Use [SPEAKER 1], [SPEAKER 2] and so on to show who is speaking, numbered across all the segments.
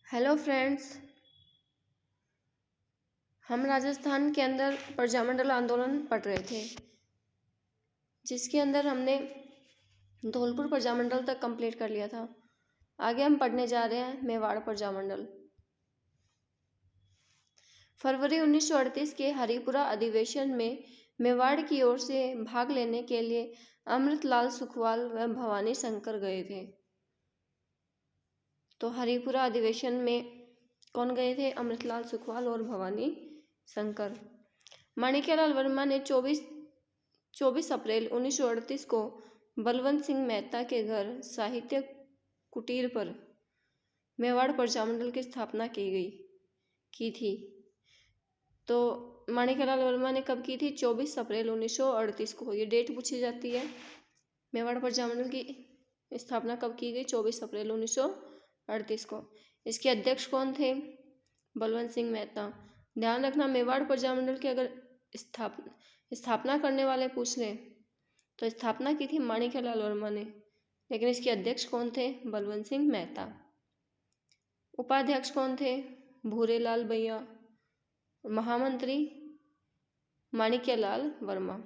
[SPEAKER 1] Hello friends. हम राजस्थान के अंदर प्रजामंडल आंदोलन पढ़ रहे थे, जिसके अंदर हमने धौलपुर प्रजामंडल तक कंप्लीट कर लिया था। आगे हम पढ़ने जा रहे हैं मेवाड़ प्रजामंडल। फरवरी 1938 के हरिपुरा अधिवेशन में मेवाड़ की ओर से भाग लेने के लिए अमृतलाल सुखवाल व भवानी शंकर गए थे। तो हरिपुरा अधिवेशन में कौन गए थे? अमृतलाल सुखवाल और भवानी शंकर। माणिक्यलाल वर्मा ने 24 अप्रैल 1938 को बलवंत सिंह मेहता के घर साहित्य कुटीर पर मेवाड़ प्रजामंडल की स्थापना की थी। तो माणिक्यलाल वर्मा ने कब की थी? 24 अप्रैल 1938 को। ये डेट पूछी जाती है। मेवाड़ प्रजामंडल की स्थापना कब की गई? 24 अप्रैल 1938 को। इसके अध्यक्ष कौन थे? बलवंत सिंह मेहता। ध्यान रखना, मेवाड़ प्रजामंडल की अगर स्थापना करने वाले पूछ लें तो स्थापना की थी माणिक्यलाल वर्मा ने, लेकिन इसके अध्यक्ष कौन थे? बलवंत सिंह मेहता। उपाध्यक्ष कौन थे? भूरेलाल भैया। महामंत्री माणिक्यलाल वर्मा।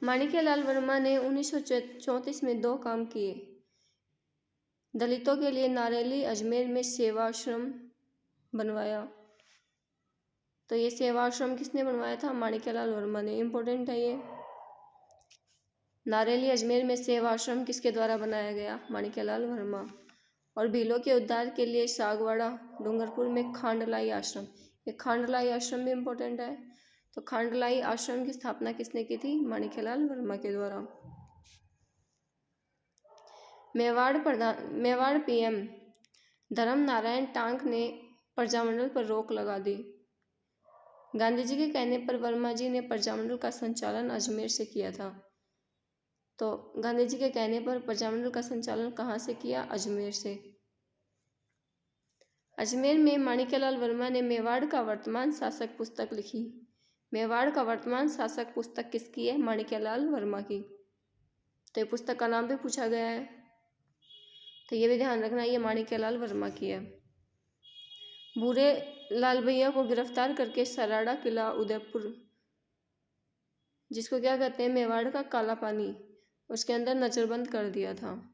[SPEAKER 1] माणिक्यलाल वर्मा ने 1934 में 2 काम किए। दलितों के लिए नारेली अजमेर में सेवाश्रम बनवाया। तो ये सेवाश्रम किसने बनवाया था? माणिक्यलाल वर्मा ने। इम्पोर्टेंट है ये। नारेली अजमेर में सेवाश्रम किसके द्वारा बनाया गया? माणिक्यलाल वर्मा। और भीलों के उद्धार के लिए सागवाड़ा डूंगरपुर में खांडलाई आश्रम। ये खांडलाई आश्रम भी इम्पोर्टेंट है। तो खांडलाई आश्रम की स्थापना किसने की थी? माणिक्यलाल वर्मा के द्वारा। मेवाड़ पीएम धर्म नारायण टांक ने प्रजामंडल पर रोक लगा दी। गांधी जी के कहने पर वर्मा जी ने प्रजामंडल का संचालन अजमेर से किया था। तो गांधी जी के कहने पर प्रजामंडल का संचालन कहाँ से किया? अजमेर से। अजमेर में माणिक्यलाल वर्मा ने मेवाड़ का वर्तमान शासक पुस्तक लिखी। मेवाड़ का वर्तमान शासक पुस्तक किसकी है? माणिक्यलाल वर्मा की। तो ये पुस्तक का नाम भी पूछा गया है, तो ये भी ध्यान रखना, ये माणिक्यलाल वर्मा की है। भूरे लाल भैया को गिरफ्तार करके सराड़ा किला उदयपुर, जिसको क्या कहते हैं? मेवाड़ का काला पानी, उसके अंदर नजरबंद कर दिया था।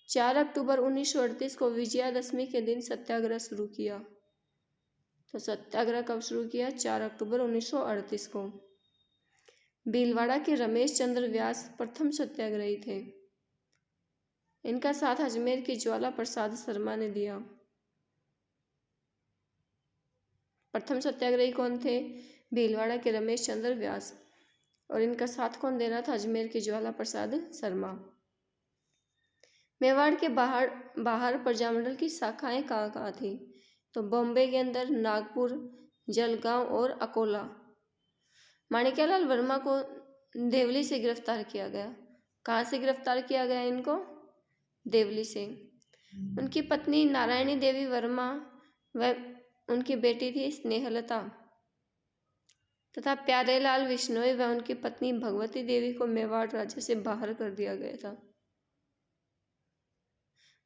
[SPEAKER 1] 4 अक्टूबर 1938 को विजयादशमी के दिन सत्याग्रह शुरू किया। तो सत्याग्रह कब शुरू किया? 4 अक्टूबर 1938 को। भीलवाड़ा के रमेश चंद्र व्यास प्रथम सत्याग्रही थे। इनका साथ अजमेर की ज्वाला प्रसाद शर्मा ने दिया। प्रथम सत्याग्रही कौन थे? भीलवाड़ा के रमेश चंद्र व्यास। और इनका साथ कौन दे रहा था? अजमेर की ज्वाला प्रसाद शर्मा। मेवाड़ के बाहर प्रजामंडल की शाखाएं कहाँ थी? तो बॉम्बे के अंदर नागपुर, जलगांव और अकोला। माणिक्यलाल वर्मा को देवली से गिरफ्तार किया गया। कहाँ से गिरफ्तार किया गया इनको? देवली से। उनकी पत्नी नारायणी देवी वर्मा व उनकी बेटी थी स्नेहलता तथा प्यारेलाल विश्नोई व उनकी पत्नी भगवती देवी को मेवाड़ राज्य से बाहर कर दिया गया था।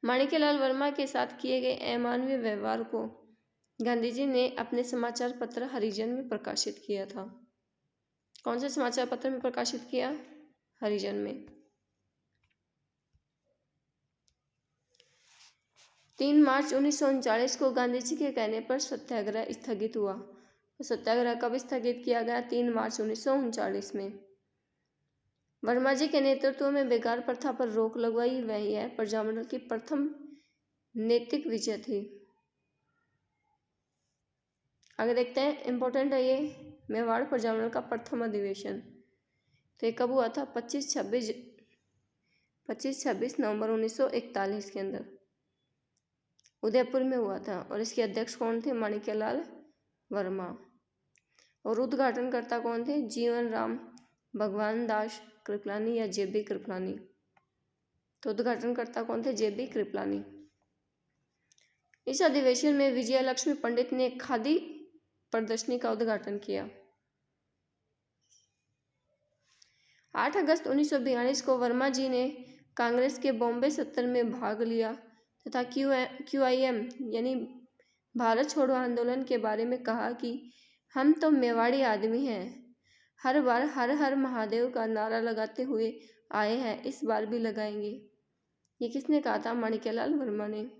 [SPEAKER 1] माणिक्यलाल वर्मा के साथ किए गए अमानवीय व्यवहार को गांधी जी ने अपने समाचार पत्र हरिजन में प्रकाशित किया था। कौन से समाचार पत्र में प्रकाशित किया? हरिजन में। 3 मार्च 1939 को गांधी जी के कहने पर सत्याग्रह स्थगित हुआ। तो सत्याग्रह कब स्थगित किया गया? 3 मार्च 1939 में। वर्मा जी के नेतृत्व में बेगार प्रथा पर रोक लगवाई, वही है प्रजामंडल की प्रथम नैतिक विजय थी। आगे देखते हैं, इंपॉर्टेंट है ये मेवाड़ प्रजामंडल का प्रथम अधिवेशन। तो ये कब हुआ था? 25-26 नवंबर 1941 के अंदर उदयपुर में हुआ था। और इसके अध्यक्ष कौन थे? माणिक्यलाल वर्मा। और उद्घाटनकर्ता कौन थे? जीवन राम भगवान दास कृपलानी या जेबी कृपलानी। तो उद्घाटनकर्ता कौन थे? जेबी कृपलानी। इस अधिवेशन में विजयलक्ष्मी पंडित ने खादी प्रदर्शनी का उद्घाटन किया। 8 अगस्त 1942 को वर्मा जी ने कांग्रेस के बॉम्बे सत्र में भाग लिया तथा QIM यानी भारत छोड़ो आंदोलन के बारे में कहा कि हम तो मेवाड़ी आदमी हैं, हर बार हर हर महादेव का नारा लगाते हुए आए हैं, इस बार भी लगाएंगे। ये किसने कहा था? माणिक्यलाल वर्मा ने।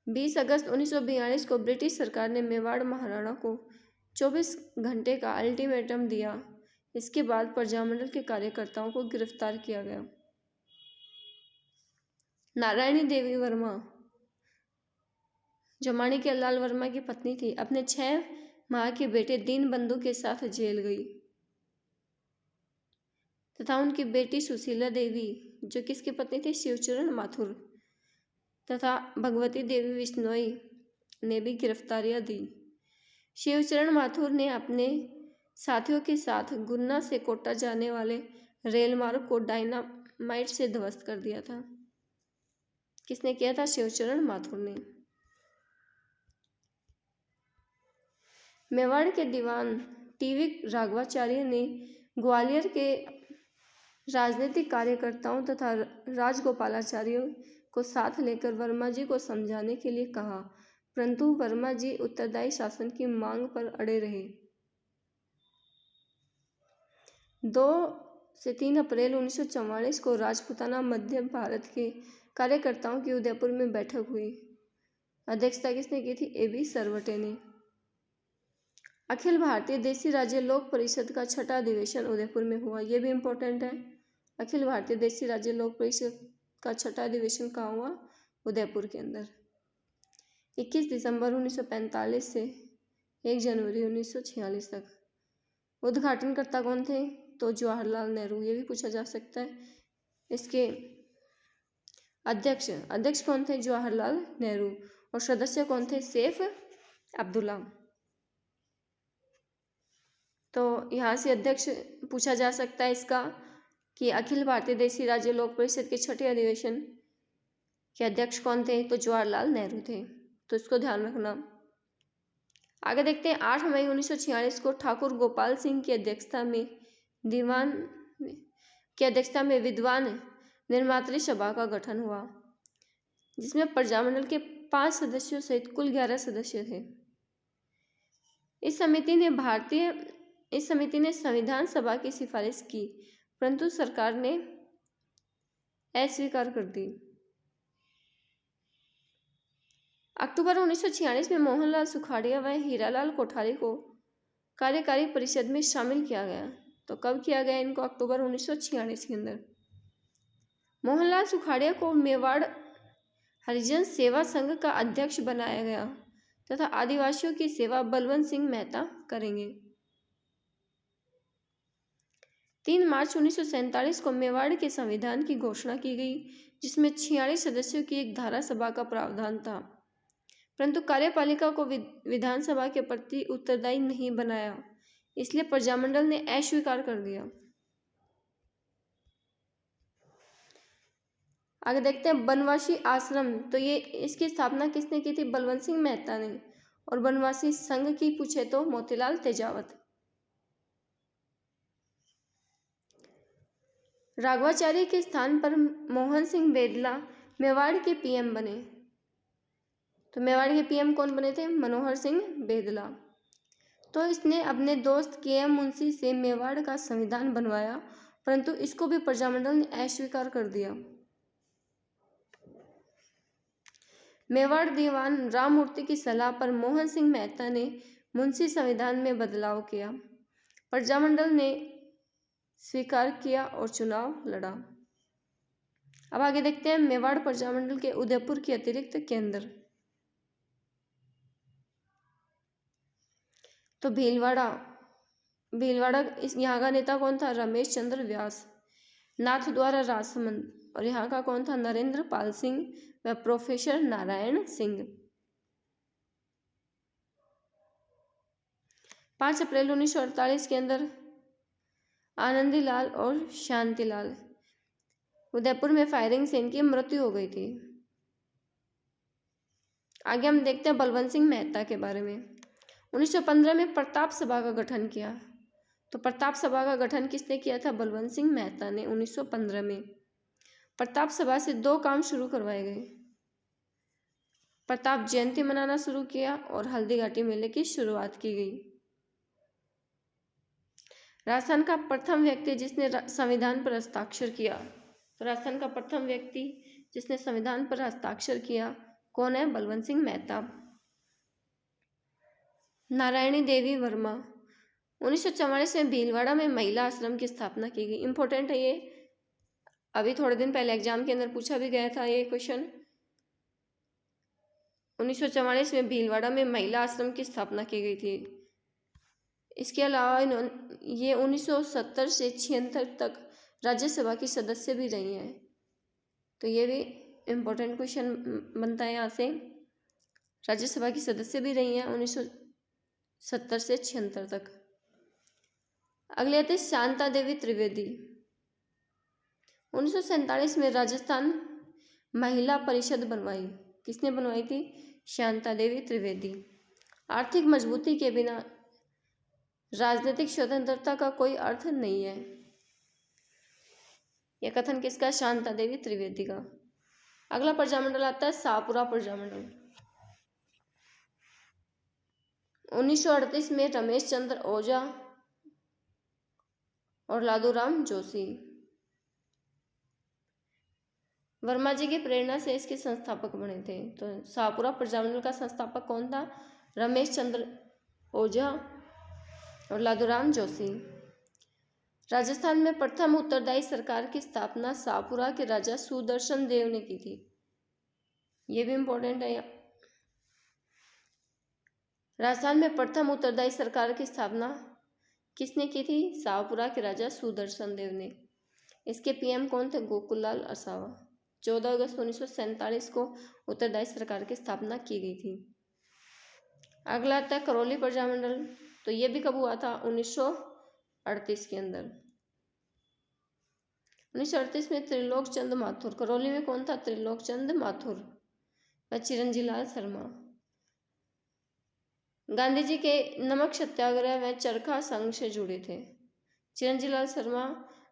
[SPEAKER 1] 20 अगस्त 1942 को ब्रिटिश सरकार ने मेवाड़ महाराणा को 24 घंटे का अल्टीमेटम दिया। इसके बाद प्रजामंडल के कार्यकर्ताओं को गिरफ्तार किया गया। नारायणी देवी वर्मा, जो माणिक्यलाल वर्मा की पत्नी थी, अपने 6 माह के बेटे दीनबंधु के साथ जेल गई तथा उनकी बेटी सुशीला देवी, जो किसकी पत्नी थी? शिवचरण माथुर, तथा भगवती देवी विश्नोई ने भी गिरफ्तारियां दी। शिवचरण माथुर ने अपने साथियों के साथ गुन्ना से कोटा जाने वाले रेल मार्ग को डायनामाइट से ध्वस्त कर दिया था। किसने किया था? शिवचरण माथुर ने। मेवाड़ के दीवान टीवी राघवाचार्य ने ग्वालियर के राजनीतिक कार्यकर्ताओं तथा राजगोपालाचार्य को साथ लेकर वर्मा जी को समझाने के लिए कहा, परंतु वर्मा जी उत्तरदायी शासन की मांग पर अड़े रहे। 2 से 3 अप्रैल 1944 को राजपूताना मध्य भारत के कार्यकर्ताओं की उदयपुर में बैठक हुई। अध्यक्षता किसने की थी? AB सरवटे ने। अखिल भारतीय देसी राज्य लोक परिषद का 6ठा अधिवेशन उदयपुर में हुआ। यह भी इम्पोर्टेंट है। अखिल भारतीय देसी राज्य लोक परिषद का 6ठा अधिवेशन कहाँ हुआ? उदयपुर के अंदर। 21 दिसंबर 1945 से 1 जनवरी 1946 तक। उद्घाटनकर्ता कौन थे? तो जवाहरलाल नेहरू। ये भी पूछा जा सकता है। इसके अध्यक्ष कौन थे? जवाहरलाल नेहरू। और सदस्य कौन थे? सैफ अब्दुल्ला। तो यहाँ से अध्यक्ष पूछा जा सकता है इसका कि अखिल भारतीय देसी राज्य लोक परिषद के 6ठे अधिवेशन के अध्यक्ष कौन थे? तो जवाहरलाल नेहरू थे। तो इसको ध्यान रखना। आगे देखते हैं। 8 मई 1946 को ठाकुर गोपाल सिंह की अध्यक्षता में विद्वान निर्मात्री सभा का गठन हुआ, जिसमें प्रजामंडल के 5 सदस्यों सहित कुल 11 सदस्य थे। इस समिति ने संविधान सभा की सिफारिश की, परंतु सरकार ने अस्वीकार कर दी। अक्टूबर 1946 में मोहनलाल सुखाड़िया व हीरालाल कोठारी को कार्यकारी परिषद में शामिल किया गया। तो कब किया गया इनको? अक्टूबर 1946 के अंदर। मोहनलाल सुखाड़िया को मेवाड़ हरिजन सेवा संघ का अध्यक्ष बनाया गया तथा आदिवासियों की सेवा बलवंत सिंह मेहता करेंगे। 3 मार्च 1947 को मेवाड़ के संविधान की घोषणा की गई, जिसमें 46 सदस्यों की एक धारा सभा का प्रावधान था, परंतु कार्यपालिका को विधानसभा के प्रति उत्तरदायी नहीं बनाया, इसलिए प्रजामंडल ने अस्वीकार कर दिया। आगे देखते हैं। बनवासी आश्रम, तो ये इसकी स्थापना किसने की थी? बलवंत सिंह मेहता ने। और बनवासी संघ की पूछे तो मोतीलाल तेजावत। राघवाचार्य के स्थान पर मोहन सिंह बेदला मेवाड़ के PM बने। तो मेवाड़ के PM कौन बने थे? मनोहर सिंह बेदला। तो इसने अपने दोस्त KM मुंशी से मेवाड़ का संविधान बनवाया, परंतु इसको भी प्रजामंडल ने अस्वीकार कर दिया। मेवाड़ दीवान राममूर्ति की सलाह पर मोहन सिंह मेहता ने मुंशी संविधान में बदलाव किया। प्रजामंडल ने स्वीकार किया और चुनाव लड़ा। अब आगे देखते हैं। मेवाड़ प्रजामंडल के उदयपुर के अतिरिक्त केंद्र। तो भीलवाड़ा इस यहाँ का नेता कौन था? रमेश चंद्र व्यास। नाथद्वारा राजसमंद, और यहाँ का कौन था? नरेंद्र पाल सिंह व प्रोफेसर नारायण सिंह। 5 अप्रैल 1948 के अंदर आनंदीलाल और शांतिलाल उदयपुर में फायरिंग से इनकी मृत्यु हो गई थी। आगे हम देखते हैं बलवंत सिंह मेहता के बारे में। 1915 में प्रताप सभा का गठन किया। तो प्रताप सभा का गठन किसने किया था? बलवंत सिंह मेहता ने 1915 में। प्रताप सभा से 2 काम शुरू करवाए गए। प्रताप जयंती मनाना शुरू किया और हल्दी घाटी मेले की शुरुआत की गई। राजस्थान का प्रथम व्यक्ति जिसने संविधान पर हस्ताक्षर किया, तो राजस्थान का प्रथम व्यक्ति जिसने संविधान पर हस्ताक्षर किया कौन है? बलवंत सिंह मेहता। नारायणी देवी वर्मा। 1944 में भीलवाड़ा में महिला आश्रम की स्थापना की गई। इंपॉर्टेंट है ये, अभी थोड़े दिन पहले एग्जाम के अंदर पूछा भी गया था ये क्वेश्चन। 1944 में भीलवाड़ा में महिला आश्रम की स्थापना की गई थी। इसके अलावा ये 1970 से 76 तक राज्यसभा की सदस्य भी रही हैं, तो ये भी इम्पोर्टेंट क्वेश्चन बनता है यहाँ से। राज्यसभा की सदस्य भी रही हैं 1970 से 76 तक। अगले आते शांता देवी त्रिवेदी। 1947 में राजस्थान महिला परिषद बनवाई। किसने बनवाई थी? शांता देवी त्रिवेदी। आर्थिक मजबूती के बिना राजनीतिक स्वतंत्रता का कोई अर्थ नहीं है। यह कथन किसका? शांता देवी त्रिवेदी का। अगला प्रजामंडल आता है शाहपुरा प्रजामंडल। 1938 में रमेश चंद्र ओझा और लादूराम जोशी। वर्मा जी की प्रेरणा से इसके संस्थापक बने थे। तो शाहपुरा प्रजामंडल का संस्थापक कौन था? रमेश चंद्र ओझा और लादूराम जोशी। राजस्थान में प्रथम उत्तरदायी सरकार की स्थापना शाहपुरा के राजा सुदर्शन देव ने की थी। ये भी इम्पोर्टेंट है। राजस्थान में प्रथम उत्तरदायी सरकार की स्थापना किसने की थी? शाहपुरा के राजा सुदर्शन देव ने। इसके पीएम कौन थे? गोकुललाल असावा। 14 अगस्त 1947 को उत्तरदायी सरकार की स्थापना की गई थी। अगला आता है करौली प्रजामंडल। तो ये भी कब हुआ था? 1938 के अंदर। 1938 में त्रिलोक चंद माथुर। करौली में कौन था? त्रिलोक चंद माथुर व चिरंजीलाल शर्मा। गांधी जी के नमक सत्याग्रह व चरखा संघ से जुड़े थे। चिरंजीलाल शर्मा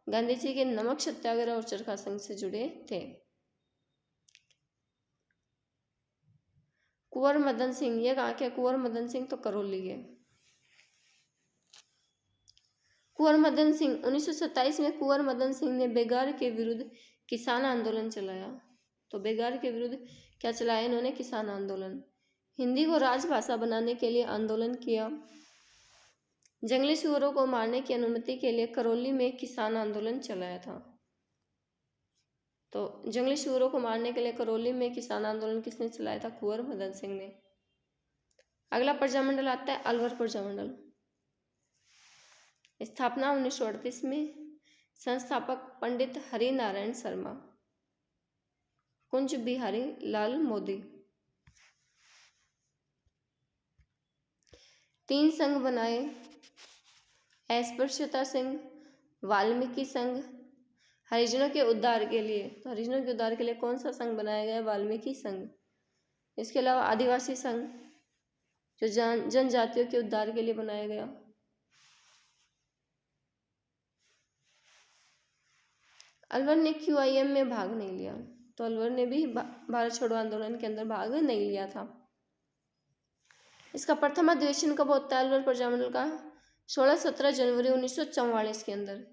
[SPEAKER 1] गांधी जी के नमक सत्याग्रह और चरखा संघ से जुड़े थे। कुंवर मदन सिंह, ये कहाँ के? कुंवर मदन सिंह तो करौली के। कुंवर मदन सिंह 1927 में कुंवर मदन सिंह ने बेगार के विरुद्ध किसान आंदोलन चलाया। तो बेगार के विरुद्ध क्या चलाया इन्होंने? किसान आंदोलन। हिंदी को राजभाषा बनाने के लिए आंदोलन किया। जंगली सुअरों को मारने की अनुमति के लिए करौली में किसान आंदोलन चलाया था। तो जंगली सुअरों को मारने के लिए करौली में किसान आंदोलन किसने चलाया था? कुंवर मदन सिंह ने। अगला प्रजामंडल आता है अलवर प्रजामंडल। स्थापना 1938 में। संस्थापक पंडित हरि नारायण शर्मा। कुंज बिहारी लाल मोदी। 3 संघ बनाए। अस्पृश्यता संघ, वाल्मीकि संघ, हरिजनों के उद्धार के लिए। तो हरिजनों के उद्धार के लिए कौन सा संघ बनाया गया? वाल्मीकि संघ। इसके अलावा आदिवासी संघ जो जनजातियों के उद्धार के लिए बनाया गया। अलवर ने QIM में भाग नहीं लिया। तो अलवर ने भी भारत छोड़ो आंदोलन के अंदर भाग नहीं लिया था। इसका प्रथम अधिवेशन कब होता है अलवर प्रजामंडल का? 16-17 जनवरी 1944 के अंदर।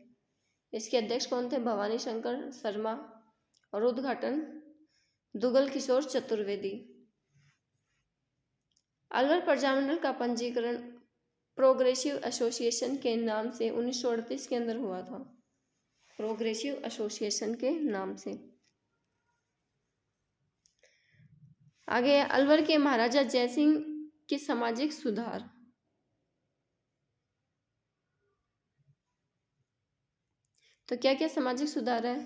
[SPEAKER 1] इसके अध्यक्ष कौन थे? भवानी शंकर शर्मा और उद्घाटन दुगल किशोर चतुर्वेदी। अलवर प्रजामंडल का पंजीकरण प्रोग्रेसिव एसोसिएशन के नाम से 1938 के अंदर हुआ था। प्रोग्रेसिव एसोसिएशन के नाम से। आगे अलवर के महाराजा जयसिंह के सामाजिक सुधार। तो क्या क्या सामाजिक सुधार है?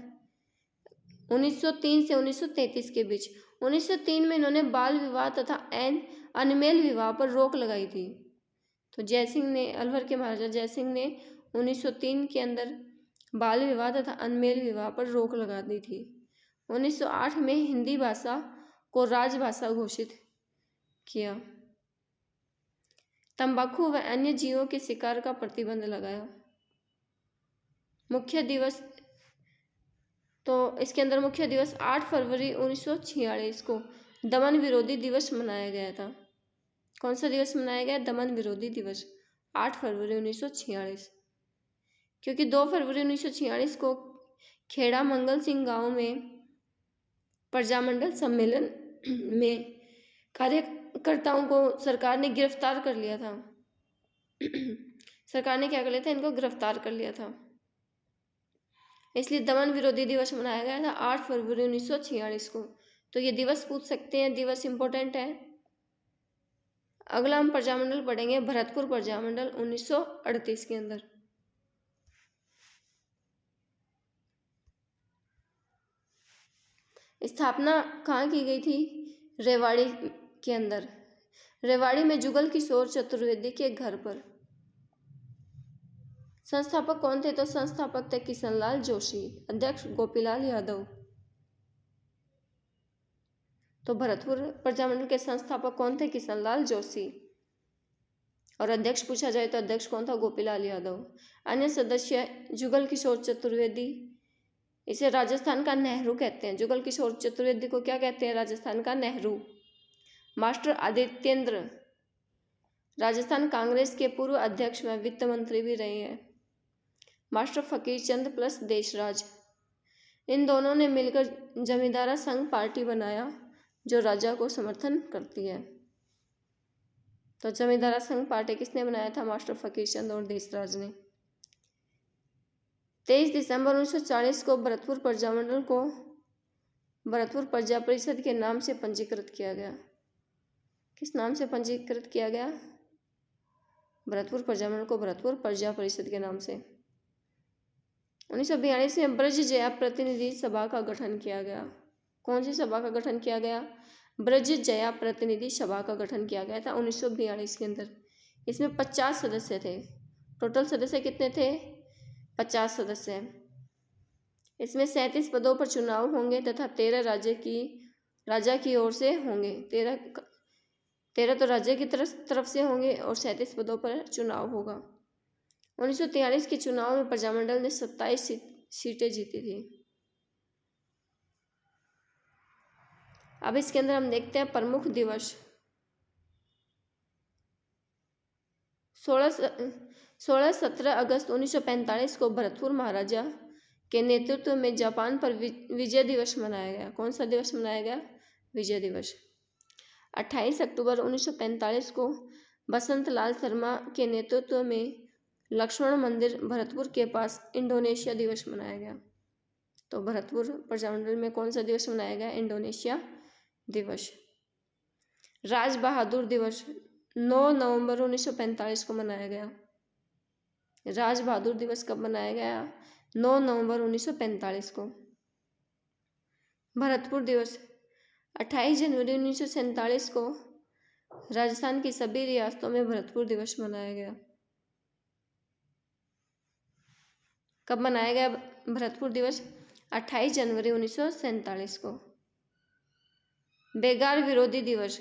[SPEAKER 1] 1903 से 1933 के बीच। 1903 में इन्होंने बाल विवाह तथा अनमेल विवाह पर रोक लगाई थी। तो जयसिंह ने, अलवर के महाराजा जयसिंह ने 1903 के अंदर बाल विवाह तथा अनमेल विवाह पर रोक लगा दी थी। 1908 में हिंदी भाषा को राजभाषा घोषित किया। तंबाकू व अन्य जीवों के शिकार का प्रतिबंध लगाया। मुख्य दिवस, तो इसके अंदर मुख्य दिवस 8 फरवरी 1946 को दमन विरोधी दिवस मनाया गया था। कौन सा दिवस मनाया गया? दमन विरोधी दिवस, 8 फरवरी 1946। क्योंकि 2 फरवरी 1946 को खेड़ा मंगल सिंह गांव में प्रजामंडल सम्मेलन में कार्यकर्ताओं को सरकार ने गिरफ्तार कर लिया था। सरकार ने क्या कर लिया था? इनको गिरफ्तार कर लिया था, इसलिए दमन विरोधी दिवस मनाया गया था 8 फरवरी 1946 को। तो ये दिवस पूछ सकते हैं, दिवस इंपॉर्टेंट है। अगला हम प्रजामंडल पढ़ेंगे, भरतपुर प्रजामंडल 1938 के अंदर। स्थापना कहाँ की गई थी? रेवाड़ी के अंदर। रेवाड़ी में जुगल किशोर चतुर्वेदी के घर पर। संस्थापक कौन थे? तो संस्थापक थे किशनलाल जोशी, अध्यक्ष गोपीलाल यादव। तो भरतपुर प्रजामंडल के संस्थापक कौन थे? किशनलाल जोशी। और अध्यक्ष पूछा जाए तो अध्यक्ष कौन था? गोपीलाल यादव। अन्य सदस्य जुगल किशोर चतुर्वेदी, इसे राजस्थान का नेहरू कहते हैं। जुगल किशोर चतुर्वेदी को क्या कहते हैं? राजस्थान का नेहरू। मास्टर आदित्येंद्र राजस्थान कांग्रेस के पूर्व अध्यक्ष व वित्त मंत्री भी रहे हैं। मास्टर फकीर चंद प्लस देशराज, इन दोनों ने मिलकर जमींदारा संघ पार्टी बनाया जो राजा को समर्थन करती है। तो जमींदारा संघ पार्टी किसने बनाया था? मास्टर फकीर चंद और देशराज ने। 23 दिसंबर 1940 को भरतपुर प्रजामंडल को भरतपुर प्रजा परिषद के नाम से पंजीकृत किया गया। किस नाम से पंजीकृत किया गया? भरतपुर प्रजामंडल को भरतपुर प्रजा परिषद के नाम से। 1942 में ब्रज जया प्रतिनिधि सभा का गठन किया गया। कौन सी सभा का गठन किया गया? ब्रज जया प्रतिनिधि सभा का गठन किया गया था 1942 के अंदर। इसमें 50 सदस्य थे। टोटल सदस्य कितने थे? 50 सदस्य। इसमें 37 पदों पर चुनाव होंगे तथा 13 राजा की ओर से होंगे। 13 तो राज्य की तरफ से होंगे और 37 पदों पर चुनाव होगा। 1943 के चुनाव में प्रजामंडल ने 27 सीटें जीती थी। अब इसके अंदर हम देखते हैं प्रमुख दिवस। 16-17 अगस्त 1945 को भरतपुर महाराजा के नेतृत्व में जापान पर विजय दिवस मनाया गया। कौन सा दिवस मनाया गया? विजय दिवस। 28 अक्टूबर 1945 को बसंत लाल शर्मा के नेतृत्व में लक्ष्मण मंदिर भरतपुर के पास इंडोनेशिया दिवस मनाया गया। तो भरतपुर प्रजामंडल में कौन सा दिवस मनाया गया? इंडोनेशिया दिवस। राज बहादुर दिवस 9 नवंबर 1945 को मनाया गया। राज बहादुर दिवस कब मनाया गया? 9 नवंबर 1945 को। भरतपुर दिवस 28 जनवरी 1947 को राजस्थान की सभी रियासतों में भरतपुर दिवस मनाया गया। कब मनाया गया भरतपुर दिवस? 28 जनवरी 1947 को। बेगार विरोधी दिवस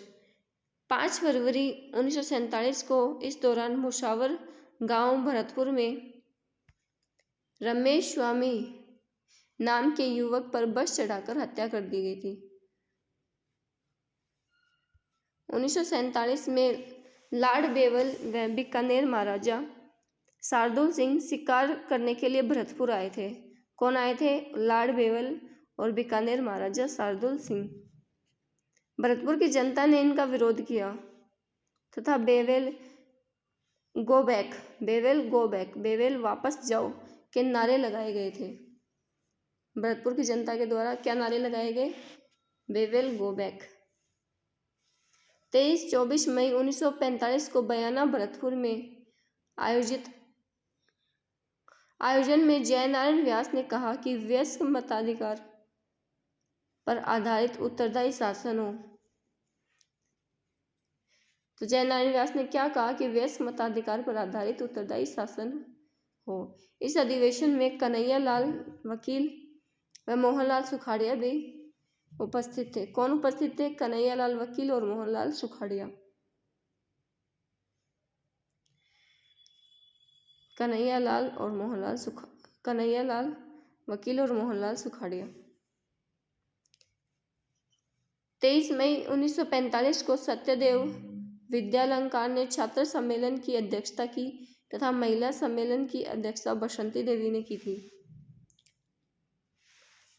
[SPEAKER 1] 5 फरवरी 1947 को। इस दौरान मुशावर गांव भरतपुर में रमेश स्वामी नाम के युवक पर बस चढ़ाकर हत्या कर दी गई थी। 1947 में लाड बेवल व बीकानेर महाराजा शार्दुल सिंह शिकार करने के लिए भरतपुर आए थे। कौन आए थे? लाड बेवल और बीकानेर महाराजा शार्दुल सिंह। भरतपुर की जनता ने इनका विरोध किया तथा बेवेल गो बैक, बेवेल वापस जाओ के नारे लगाए गए थे। भरतपुर की जनता के द्वारा क्या नारे लगाए गए? Wavell go back. 23-24 मई 1945 को बयाना भरतपुर में आयोजन में जयनारायण व्यास ने कहा कि वयस्क मताधिकार पर आधारित उत्तरदायी शासन हो। तो जयनारायण व्यास ने क्या कहा? कि वयस्क मताधिकार पर आधारित उत्तरदायी शासन हो। इस अधिवेशन में कन्हैया लाल वकील व मोहनलाल सुखाड़िया भी उपस्थित थे। कौन उपस्थित थे? कन्हैया लाल वकील और मोहनलाल सुखाड़िया। कन्हैया लाल और मोहनलाल कन्हैयालाल वकील और मोहनलाल सुखाड़िया। 23 मई 1945 को सत्यदेव विद्यालंकार ने छात्र सम्मेलन की अध्यक्षता की तथा महिला सम्मेलन की अध्यक्षता बसंती देवी ने की थी।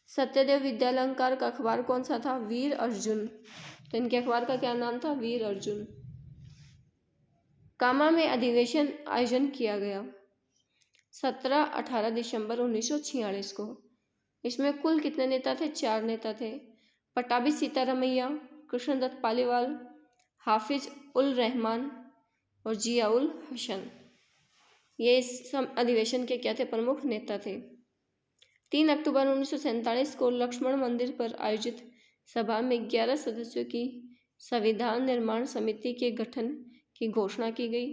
[SPEAKER 1] सत्यदेव विद्यालंकार का अखबार कौन सा था? वीर अर्जुन। तो इनके अखबार का क्या नाम था? वीर अर्जुन। कामा में अधिवेशन आयोजन किया गया 17-18 दिसंबर 1946 को। इसमें कुल कितने नेता थे? 4 नेता थे। पटाभी सीतारमैया, कृष्णदत्त पालीवाल, हाफिज उल रहमान और जिया उल हसन, ये इस अधिवेशन के क्या थे? प्रमुख नेता थे। 3 अक्टूबर 1947 को लक्ष्मण मंदिर पर आयोजित सभा में 11 सदस्यों की संविधान निर्माण समिति के गठन की घोषणा की गई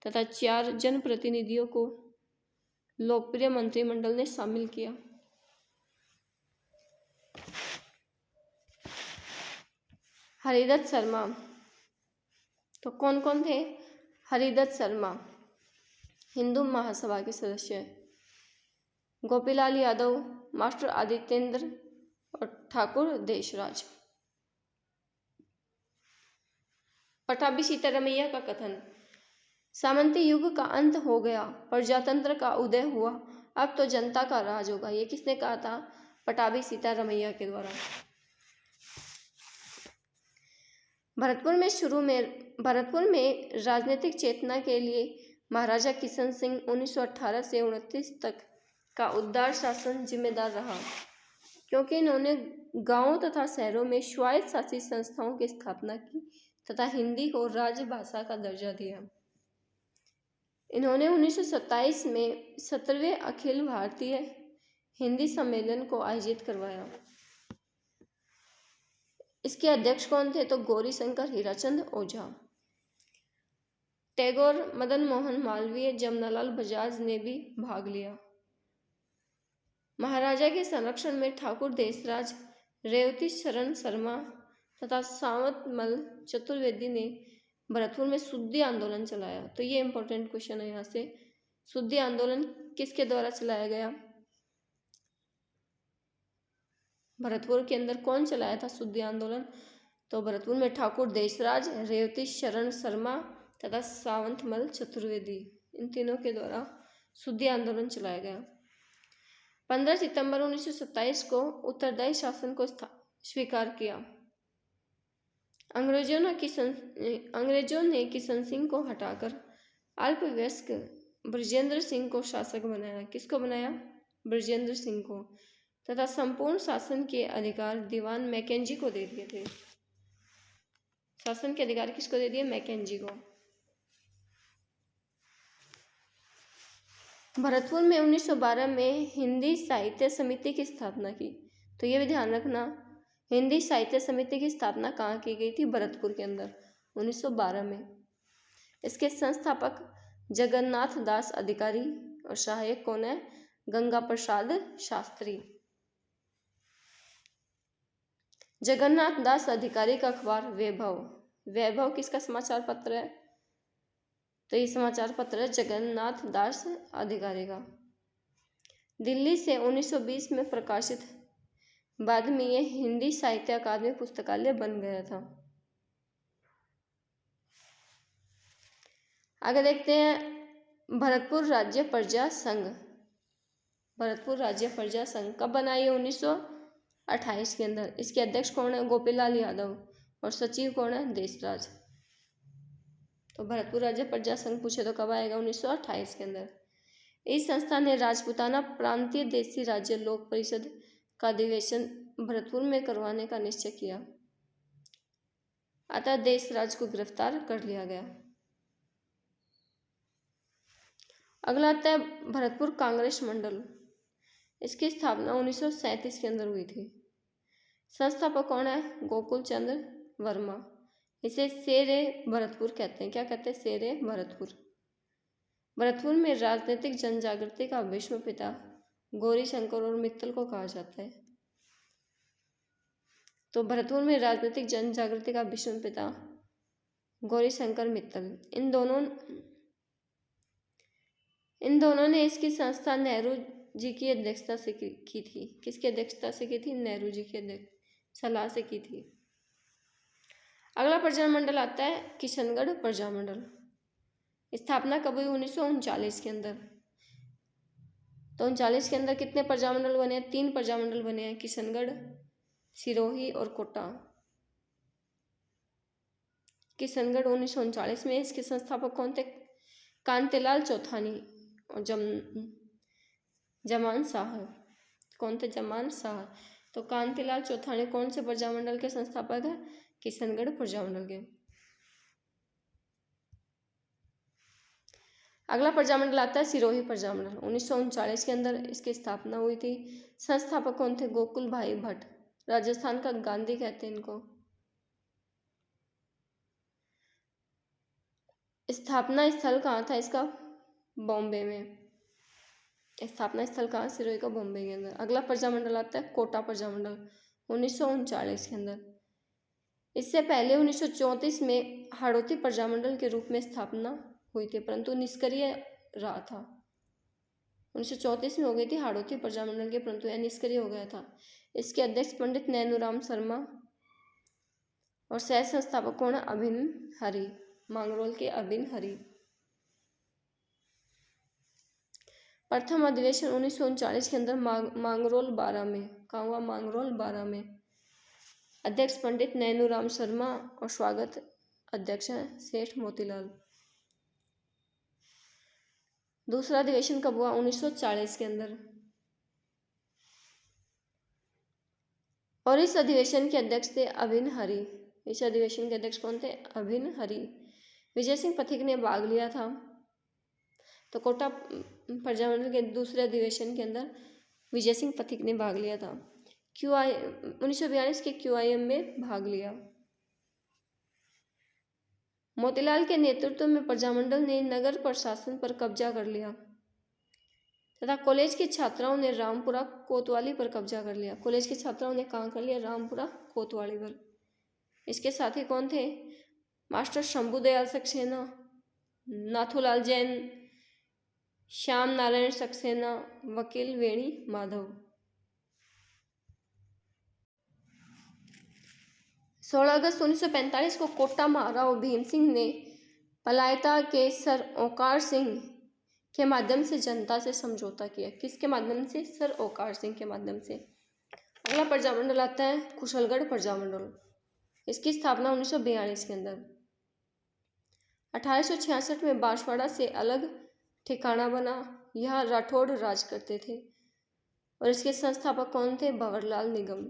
[SPEAKER 1] तथा 4 जनप्रतिनिधियों को लोकप्रिय मंत्रिमंडल ने शामिल किया। हरिदत्त शर्मा, तो कौन कौन थे? हरिदत्त शर्मा हिंदू महासभा के सदस्य, गोपीलाल यादव, मास्टर आदित्येंद्र और ठाकुर देशराज। पटाभी सीतारमैया का कथन, सामंती युग का अंत हो गया, प्रजातंत्र का उदय हुआ, अब तो जनता का राज होगा। ये किसने कहा था? पटाभी सीतारमैया के द्वारा। भरतपुर में राजनीतिक चेतना के लिए महाराजा किशन सिंह 1918 से 1929 तक का उदार शासन जिम्मेदार रहा, क्योंकि इन्होंने गांवों तथा शहरों में स्वायत्त शासी संस्थाओं की स्थापना की तथा हिंदी को राजभाषा का दर्जा दिया। इन्होंने 1927 में 17वें अखिल भारतीय हिंदी सम्मेलन को आयोजित करवाया। इसके अध्यक्ष कौन थे? तो गौरीशंकर हीराचंद ओझा। टैगोर, मदन मोहन मालवीय, जमनालाल बजाज ने भी भाग लिया। महाराजा के संरक्षण में ठाकुर देशराज, रेवती शरण शर्मा तथा सावंतमल चतुर्वेदी ने भरतपुर में शुद्धि आंदोलन चलाया। तो ये इंपॉर्टेंट क्वेश्चन है यहाँ से, शुद्धि आंदोलन किसके द्वारा चलाया गया? भरतपुर के अंदर कौन चलाया था शुद्धि आंदोलन? तो भरतपुर में ठाकुर देशराज, रेवती शरण शर्मा तथा सावंतमल चतुर्वेदी, इन तीनों के द्वारा शुद्धि आंदोलन चलाया गया। 15 सितंबर 1927 को उत्तरदायी शासन को स्वीकार किया। अंग्रेजों ने किशन सिंह को हटाकर अल्पवयस्क बृजेंद्र सिंह को शासक बनाया। किसको बनाया? बृजेंद्र सिंह को, तथा संपूर्ण शासन के अधिकार दीवान मैकेंजी को दे दिए थे। शासन के अधिकार किसको दे दिए? मैकेंजी को। भरतपुर में 1912 में हिंदी साहित्य समिति की स्थापना की। तो ये भी ध्यान रखना, हिंदी साहित्य समिति की स्थापना कहाँ की गई थी? भरतपुर के अंदर 1912 में। इसके संस्थापक जगन्नाथ दास अधिकारी और सहायक कौन है? गंगा प्रसाद शास्त्री। जगन्नाथ दास अधिकारी का अखबार वैभव किसका समाचार पत्र है? तो ये समाचार पत्र है जगन्नाथ दास अधिकारी का। दिल्ली से 1920 में प्रकाशित, बाद में ये हिंदी साहित्य अकादमी पुस्तकालय बन गया था। आगे देखते हैं भरतपुर राज्य प्रजा संघ। भरतपुर राज्य प्रजा संघ कब बना? ये 1928 के अंदर। इसके अध्यक्ष कौन है? गोपीलाल यादव और सचिव कौन है? देशराज। तो भरतपुर राज्य प्रजा संघ पूछे तो कब आएगा? 1928 के अंदर। इस संस्था ने राजपूताना प्रांतीय देशी राज्य लोक परिषद का अधिवेशन भरतपुर में करवाने का निश्चय किया, अतः देशराज को गिरफ्तार कर लिया गया। अगला आता है भरतपुर कांग्रेस मंडल। इसकी स्थापना 1937 के अंदर हुई थी। संस्थापक कौन है? गोकुल चंद्र वर्मा। इसे शेरे भरतपुर कहते हैं। क्या कहते हैं? शेरे भरतपुर। भरतपुर में राजनीतिक जन जागृति का भीष्म पिता गौरीशंकर और मित्तल को कहा जाता है। तो भरतपुर में राजनीतिक जन जागृति का भीष्म पिता गौरीशंकर मित्तल, इन दोनों ने इसकी संस्था नेहरू जी की अध्यक्षता से की थी। किसकी अध्यक्षता से की थी? नेहरू जी की सलाह से की थी। अगला प्रजामंडल आता है किशनगढ़ प्रजामंडल। स्थापना कब हुई? 1939 के अंदर। तो 39 के अंदर कितने प्रजामंडल बने हैं? 3 प्रजामंडल बने हैं, किशनगढ़, सिरोही और कोटा। किशनगढ़ 1939 में। इसके संस्थापक कौन थे? कांतिलाल चौथानी और जमान शाह। कौन थे? जमान शाह। तो कांतिलाल चौथानी कौन से प्रजामंडल के संस्थापक है? किशनगढ़ प्रजामंडल के। अगला प्रजामंडल आता है सिरोही प्रजामंडल। 1939 के अंदर इसकी स्थापना हुई थी। संस्थापक कौन थे? गोकुल भाई भट्ट। राजस्थान का गांधी कहते हैं इनको। स्थापना स्थल कहाँ था इसका? बॉम्बे में। स्थापना स्थल कहाँ? सिरोही का बॉम्बे के अंदर। अगला प्रजामंडल आता है कोटा प्रजामंडल 1939 के अंदर। इससे पहले 1934 में हाड़ौती प्रजामंडल के रूप में स्थापना हुई थी, परंतु निष्क्रिय रहा था। 1934 में हो गई थी हाड़ौती प्रजामंडल के, परंतु यह निष्क्रिय हो गया था। इसके अध्यक्ष पंडित नैनूराम शर्मा और सह संस्थापक कौन है? अभिन्न हरि। मांगरोल के अभिन्न हरि। प्रथम अधिवेशन 1939 के अंदर मांगरोल 12 में। कहाँ हुआ? मांगरोल 12 में। अध्यक्ष पंडित नैनूराम शर्मा और स्वागत अध्यक्ष हैं सेठ मोतीलाल। दूसरा अधिवेशन कब हुआ? 1940 के अंदर। और इस अधिवेशन के अध्यक्ष थे अभिन्न हरि। इस अधिवेशन के अध्यक्ष कौन थे? अभिन्न हरि। विजय सिंह पथिक ने भाग लिया था। तो कोटा प्रजामंडल के दूसरे अधिवेशन के अंदर विजय सिंह पथिक ने भाग लिया था। 1942 के QIM में भाग लिया। मोतीलाल के नेतृत्व में प्रजामंडल ने नगर प्रशासन पर कब्जा कर लिया तथा कॉलेज की छात्राओं ने रामपुरा कोतवाली पर कब्जा कर लिया। कॉलेज की छात्राओं ने कहाँ कर लिया? रामपुरा कोतवाली पर। इसके साथी कौन थे? मास्टर शंभुदयाल सक्सेना, नाथूलाल जैन, श्याम नारायण सक्सेना, वकील वेणी माधव। 16 अगस्त 1945 को कोटा महाराव भीम सिंह ने पलायता के सर ओंकार सिंह के माध्यम से जनता से समझौता किया। किसके माध्यम से? सर ओंकार सिंह के माध्यम से। अगला प्रजामंडल आता है कुशलगढ़ प्रजामंडल। इसकी स्थापना 1942 के अंदर। 1866 में बांसवाड़ा से अलग ठिकाना बना। यहाँ राठौड़ राज करते थे और इसके संस्थापक कौन थे? भंवरलाल निगम।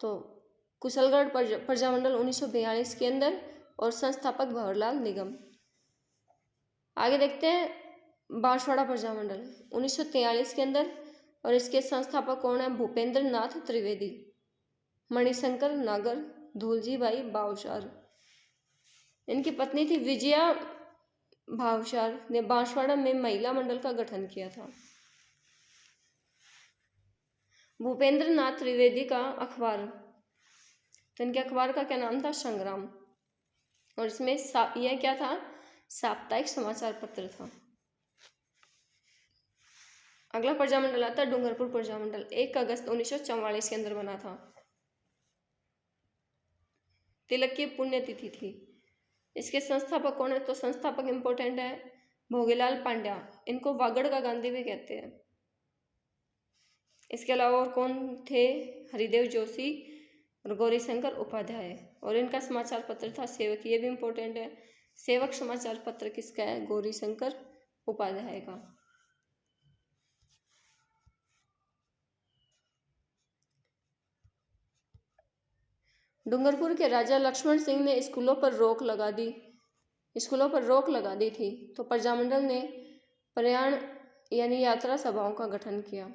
[SPEAKER 1] तो कुशलगढ़ प्रजामंडल 1942 के अंदर और संस्थापक भंवरलाल निगम। आगे देखते हैं बांसवाड़ा प्रजामंडल 1943 के अंदर और इसके संस्थापक कौन है? भूपेंद्र नाथ त्रिवेदी, मणिशंकर नागर, धूलजी भाई भावसार। इनकी पत्नी थी विजया भावसार ने बांसवाड़ा में महिला मंडल का गठन किया था। भूपेंद्र नाथ त्रिवेदी का अखबार, तो इनके अखबार का क्या नाम था? संग्राम। और इसमें यह क्या था? साप्ताहिक समाचार पत्र था। अगला प्रजामंडल आता है डूंगरपुर प्रजामंडल। 1 अगस्त 1944 के अंदर बना था। तिलक की पुण्यतिथि थी। इसके संस्थापक कौन है? तो संस्थापक इंपॉर्टेंट है भोगीलाल पांड्या। इनको वागड़ का गांधी भी कहते हैं। इसके अलावा और कौन थे? हरिदेव जोशी और गौरीशंकर उपाध्याय। और इनका समाचार पत्र था सेवक। ये भी इंपॉर्टेंट है। सेवक समाचार पत्र किसका है? गौरीशंकर उपाध्याय का। डूंगरपुर के राजा लक्ष्मण सिंह ने स्कूलों पर रोक लगा दी थी। तो प्रजामंडल ने प्रयाण यानी यात्रा सभाओं का गठन किया।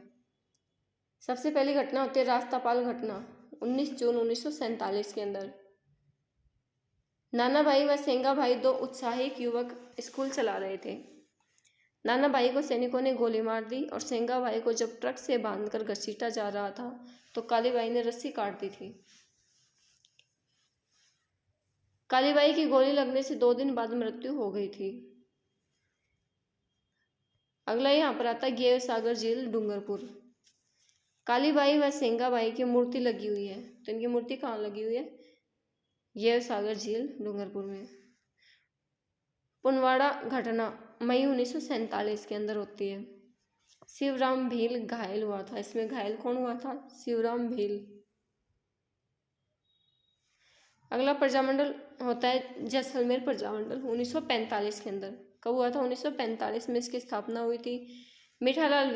[SPEAKER 1] सबसे पहली घटना होती है रास्तापाल घटना 19 जून 1947 के अंदर। नाना भाई व सेंगा भाई दो उत्साहिक युवक स्कूल चला रहे थे। नाना भाई को सैनिकों ने गोली मार दी और सेंगा भाई को जब ट्रक से बांधकर घसीटा जा रहा था तो काली बाई ने रस्सी काट दी थी। काली बाई की गोली लगने से 2 दिन बाद मृत्यु हो गई थी। अगला यहाँ पर आता है गेव सागर झील डूंगरपुर। कालीबाई व सेंगाबाई की मूर्ति लगी हुई है, तो इनकी मूर्ति कहाँ लगी हुई है? गेव सागर झील डूंगरपुर में। पुनवाड़ा घटना मई 1947 के अंदर होती है। शिवराम भील घायल हुआ था, इसमें घायल कौन हुआ था? शिवराम भील। अगला प्रजामंडल होता है जैसलमेर प्रजामंडल 1945 के अंदर। कब हुआ था? 1945 में इसकी स्थापना हुई थी। मीठालाल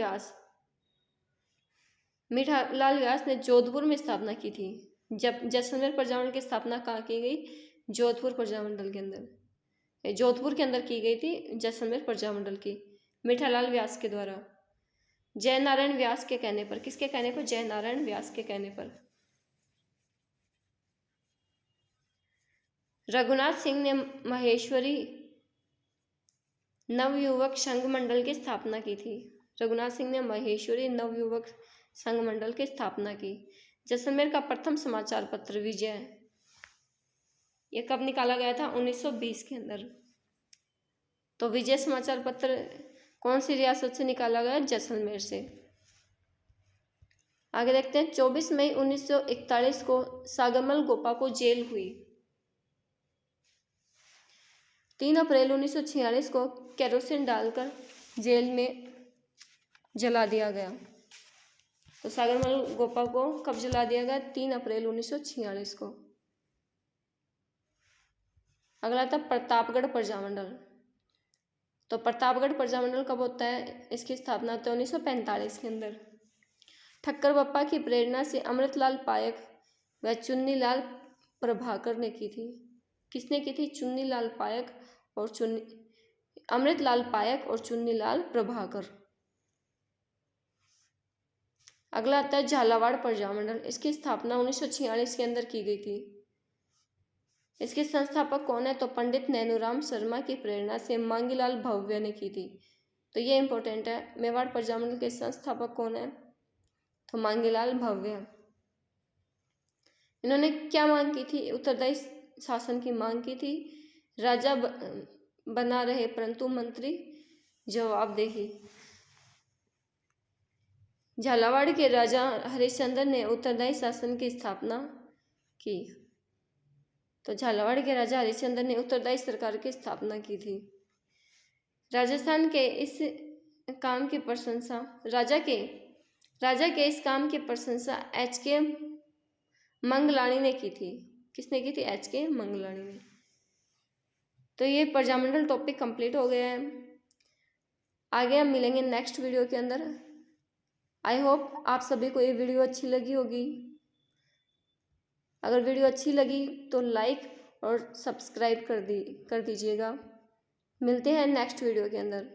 [SPEAKER 1] व्यास ने जोधपुर में स्थापना की थी। जब जैसलमेर प्रजामंडल की स्थापना कहाँ की गई? जोधपुर प्रजामंडल के अंदर, जोधपुर के अंदर की गई थी जैसलमेर प्रजामंडल की, मीठालाल व्यास के द्वारा, जयनारायण व्यास के कहने पर। किसके कहने पर? जयनारायण व्यास के कहने पर। रघुनाथ सिंह ने महेश्वरी नवयुवक संघ मंडल की स्थापना की थी। रघुनाथ सिंह ने महेश्वरी नवयुवक संघ मंडल की स्थापना की। जैसलमेर का प्रथम समाचार पत्र विजय, यह कब निकाला गया था? 1920 के अंदर। तो विजय समाचार पत्र कौन सी रियासत से निकाला गया? जैसलमेर से। आगे देखते हैं। 24 मई 1941 को सागरमल गोपा को जेल हुई। 3 अप्रैल 1946 को केरोसिन डालकर जेल में जला दिया गया। तो सागरमल गोपा को कब जला दिया गया? 3 अप्रैल 1946 को। अगला था प्रतापगढ़ प्रजामंडल। तो प्रतापगढ़ प्रजामंडल कब होता है? इसकी स्थापना तो 1945 के अंदर। ठक्कर बप्पा की प्रेरणा से अमृतलाल पायक व चुन्नीलाल प्रभाकर ने की थी। किसने की थी? चुन्नीलाल पायक और अमृतलाल पायक और चुन्नीलाल प्रभाकर। अगला आता है झालावाड़ प्रजामंडल। इसकी स्थापना 1946 के अंदर की गई थी। इसके संस्थापक कौन है? तो पंडित नैनूराम शर्मा की प्रेरणा से मांगीलाल भव्य ने की थी। तो ये इंपॉर्टेंट है। मेवाड़ प्रजामंडल के संस्थापक कौन है? तो मांगीलाल भव्य। इन्होंने क्या मांग की थी? उत्तरदायी शासन की मांग की थी। राजा बना रहे परंतु मंत्री जवाबदेही। झालावाड़ के राजा हरिश्चंद्र ने उत्तरदायी शासन की स्थापना की। तो झालावाड़ के राजा हरिश्चंद्र ने उत्तरदायी सरकार की स्थापना की थी। राजस्थान के इस काम की प्रशंसा राजा के इस काम की प्रशंसा H.K. मंगलानी ने की थी। किसने की थी? H.K. मंगलानी ने। तो ये प्रजामंडल टॉपिक कंप्लीट हो गया है। आगे हम मिलेंगे नेक्स्ट वीडियो के अंदर। आई होप आप सभी को ये वीडियो अच्छी लगी होगी। अगर वीडियो अच्छी लगी तो लाइक और सब्सक्राइब कर दीजिएगा। मिलते हैं नेक्स्ट वीडियो के अंदर।